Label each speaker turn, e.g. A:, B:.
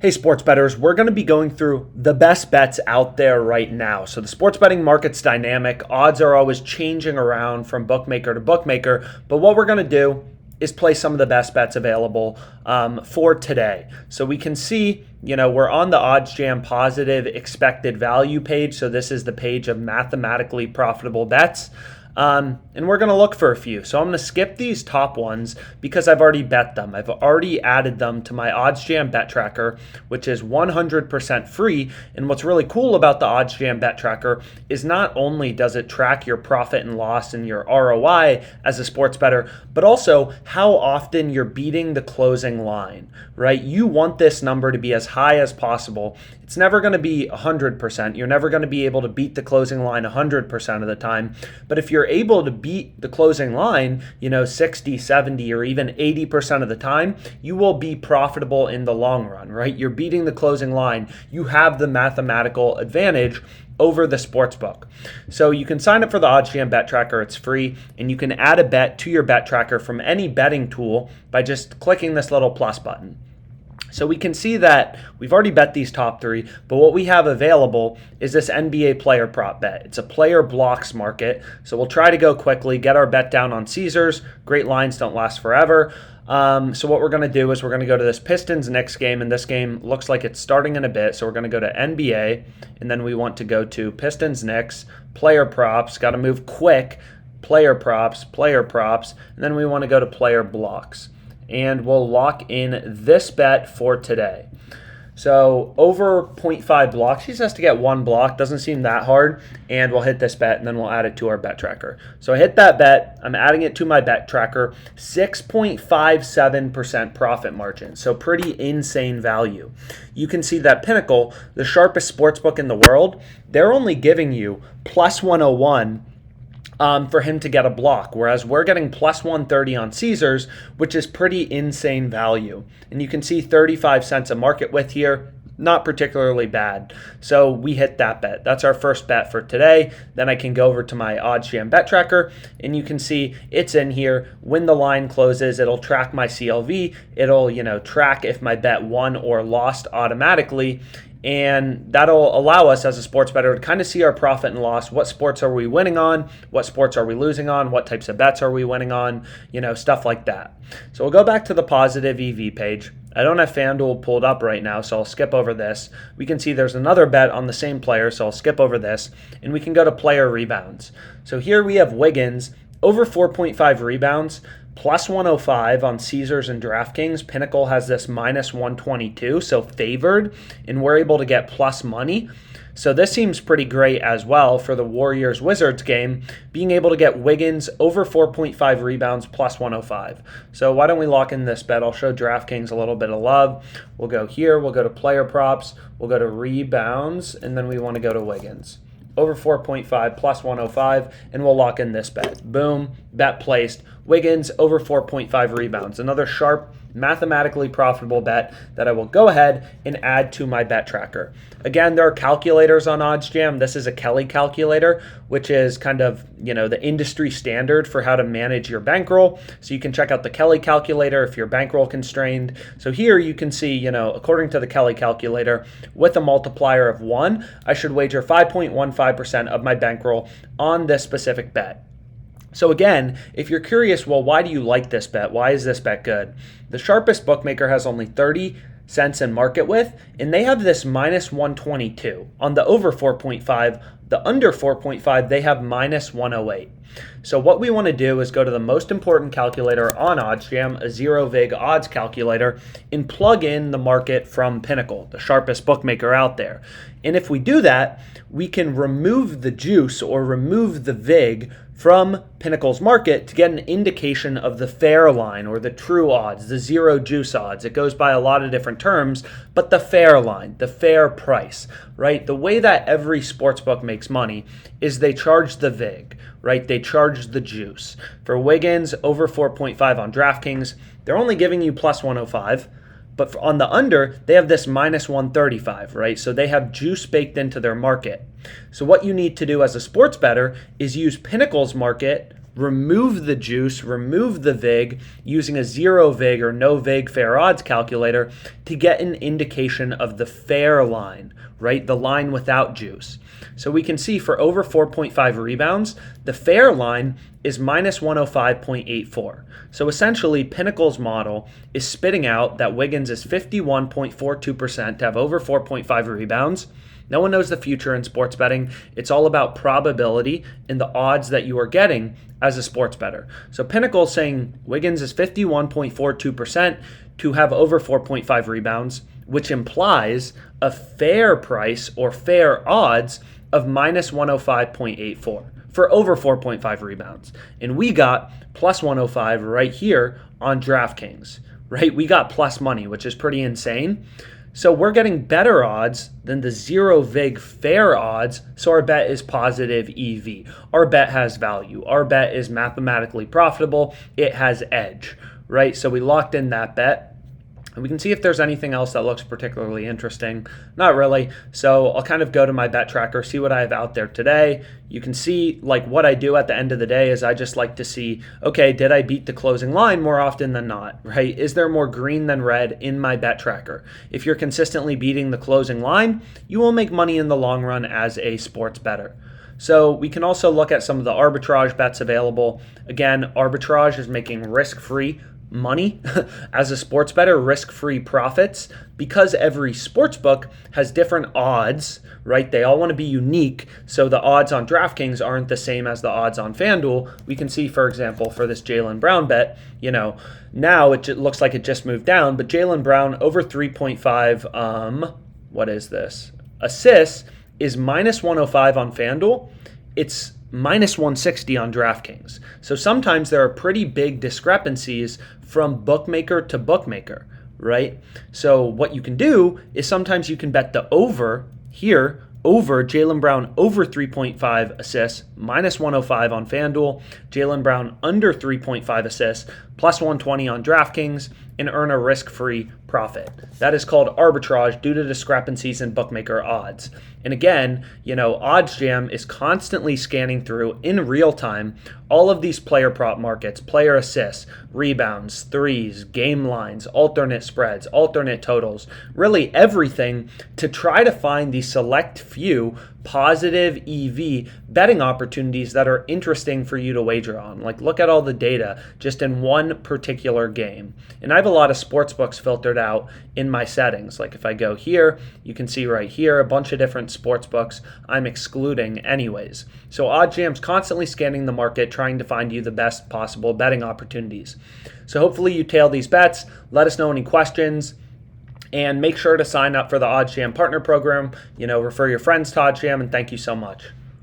A: Hey sports bettors, we're going to be going through the best bets out there right now. So the sports betting market's dynamic. Odds are always changing around from bookmaker to bookmaker. But what we're going to do is play some of the best bets available for today. So we can see, we're on the OddsJam positive expected value page. So this is the page of mathematically profitable bets. And we're going to look for a few. So I'm going to skip these top ones because I've already bet them. I've already added them to my OddsJam bet tracker, which is 100% free. And what's really cool about the OddsJam bet tracker is not only does it track your profit and loss and your ROI as a sports bettor, but also how often you're beating the closing line, right? You want this number to be as high as possible. It's never going to be 100%. You're never going to be able to beat the closing line 100% of the time. But if you're able to beat the closing line, 60, 70, or even 80% of the time, you will be profitable in the long run, right? You're beating the closing line. You have the mathematical advantage over the sports book. So you can sign up for the OddsJam bet tracker. It's free, and you can add a bet to your bet tracker from any betting tool by just clicking this little plus button. So we can see that we've already bet these top three, but what we have available is this NBA player prop bet. It's a player blocks market, so we'll try to go quickly, get our bet down on Caesars. Great lines don't last forever. So what we're going to do is we're going to go to this Pistons-Knicks game, and this game looks like it's starting in a bit, so we're going to go to NBA, and then we want to go to Pistons-Knicks, player props, got to move quick, player props, and then we want to go to player blocks. And we'll lock in this bet for today. So over 0.5 blocks, he just has to get one block. Doesn't seem that hard. And we'll hit this bet, and then we'll add it to our bet tracker. So I hit that bet. I'm adding it to my bet tracker. 6.57% profit margin. So pretty insane value. You can see that Pinnacle, the sharpest sportsbook in the world, they're only giving you plus 101 for him to get a block, whereas we're getting plus 130 on Caesars, which is pretty insane value. And you can see 35 cents a market width here, not particularly bad. So we hit that bet. That's our first bet for today. Then I can go over to my OddsJam bet tracker, and you can see it's in here. When the line closes, it'll track my CLV. It'll, track if my bet won or lost automatically. And that'll allow us as a sports bettor to kind of see our profit and loss. What sports are we winning on? What sports are we losing on? What types of bets are we winning on? Stuff like that. So we'll go back to the positive EV page. I don't have FanDuel pulled up right now, so I'll skip over this. We can see there's another bet on the same player, so I'll skip over this. And we can go to player rebounds. So here we have Wiggins, over 4.5 rebounds. Plus 105 on Caesars and DraftKings. Pinnacle has this minus 122, so favored, and we're able to get plus money. So this seems pretty great as well for the Warriors-Wizards game, being able to get Wiggins over 4.5 rebounds plus 105. So why don't we lock in this bet? I'll show DraftKings a little bit of love. We'll go here. We'll go to player props. We'll go to rebounds, and then we want to go to Wiggins. Over 4.5 plus 105, and we'll lock in this bet. Boom, bet placed. Wiggins over 4.5 rebounds. Another sharp, mathematically profitable bet that I will go ahead and add to my bet tracker. Again, there are calculators on OddsJam. This is a Kelly calculator, which is kind of, the industry standard for how to manage your bankroll. So you can check out the Kelly calculator if you're bankroll constrained. So here you can see, according to the Kelly calculator, with a multiplier of 1, I should wager 5.15% of my bankroll on this specific bet. So again, if you're curious, well, why do you like this bet? Why is this bet good? The sharpest bookmaker has only 30 cents in market width, and they have this minus 122. On the over 4.5, the under 4.5, they have minus 108. So what we want to do is go to the most important calculator on OddsJam, a zero vig odds calculator, and plug in the market from Pinnacle, the sharpest bookmaker out there. And if we do that, we can remove the juice or remove the vig from Pinnacle's market to get an indication of the fair line or the true odds, the zero juice odds. It goes by a lot of different terms, but the fair line, the fair price, right? The way that every sportsbook makes money is they charge the vig, right? They charge the juice. For Wiggins, over 4.5 on DraftKings, they're only giving you plus 105. But on the under, they have this minus 135, right? So they have juice baked into their market. So what you need to do as a sports bettor is use Pinnacle's market remove the juice, remove the vig using a zero vig or no vig fair odds calculator to get an indication of the fair line, right? The line without juice. So we can see for over 4.5 rebounds, the fair line is minus 105.84. So essentially, Pinnacle's model is spitting out that Wiggins is 51.42% to have over 4.5 rebounds. No one knows the future in sports betting. It's all about probability and the odds that you are getting as a sports bettor. So Pinnacle is saying Wiggins is 51.42% to have over 4.5 rebounds, which implies a fair price or fair odds of minus 105.84 for over 4.5 rebounds. And we got plus 105 right here on DraftKings, right? We got plus money, which is pretty insane. So we're getting better odds than the zero vig fair odds. So our bet is positive EV. Our bet has value. Our bet is mathematically profitable. It has edge, right? So we locked in that bet. And we can see if there's anything else that looks particularly interesting. Not really. So I'll kind of go to my bet tracker, see what I have out there today. You can see like what I do at the end of the day is I just like to see, okay, did I beat the closing line more often than not, right? Is there more green than red in my bet tracker? If you're consistently beating the closing line, you will make money in the long run as a sports bettor. So we can also look at some of the arbitrage bets available. Again, arbitrage is making risk-free money as a sports bettor, risk-free profits, because every sports book has different odds, right? They all want to be unique, so the odds on DraftKings aren't the same as the odds on FanDuel. We can see, for example, for this Jaylen Brown bet, now it looks like it just moved down, but Jaylen Brown over 3.5, what is this? Assists is minus 105 on FanDuel. It's minus 160 on DraftKings. So sometimes there are pretty big discrepancies from bookmaker to bookmaker, right? So what you can do is sometimes you can bet the over here, over Jaylen Brown over 3.5 assists, minus 105 on FanDuel, Jaylen Brown under 3.5 assists, plus 120 on DraftKings, and earn a risk-free profit. That is called arbitrage due to discrepancies in bookmaker odds. And again, OddsJam is constantly scanning through in real time all of these player prop markets, player assists, rebounds, threes, game lines, alternate spreads, alternate totals, really everything to try to find the select few positive EV betting opportunities that are interesting for you to wager on. Like, look at all the data just in one particular game. And I have a lot of sports books filtered out in my settings. Like if I go here, you can see right here a bunch of different sports books I'm excluding anyways. So OddsJam's constantly scanning the market, trying to find you the best possible betting opportunities. So hopefully you tail these bets. Let us know any questions. And make sure to sign up for the OddsJam Partner Program. Refer your friends to OddsJam, and thank you so much.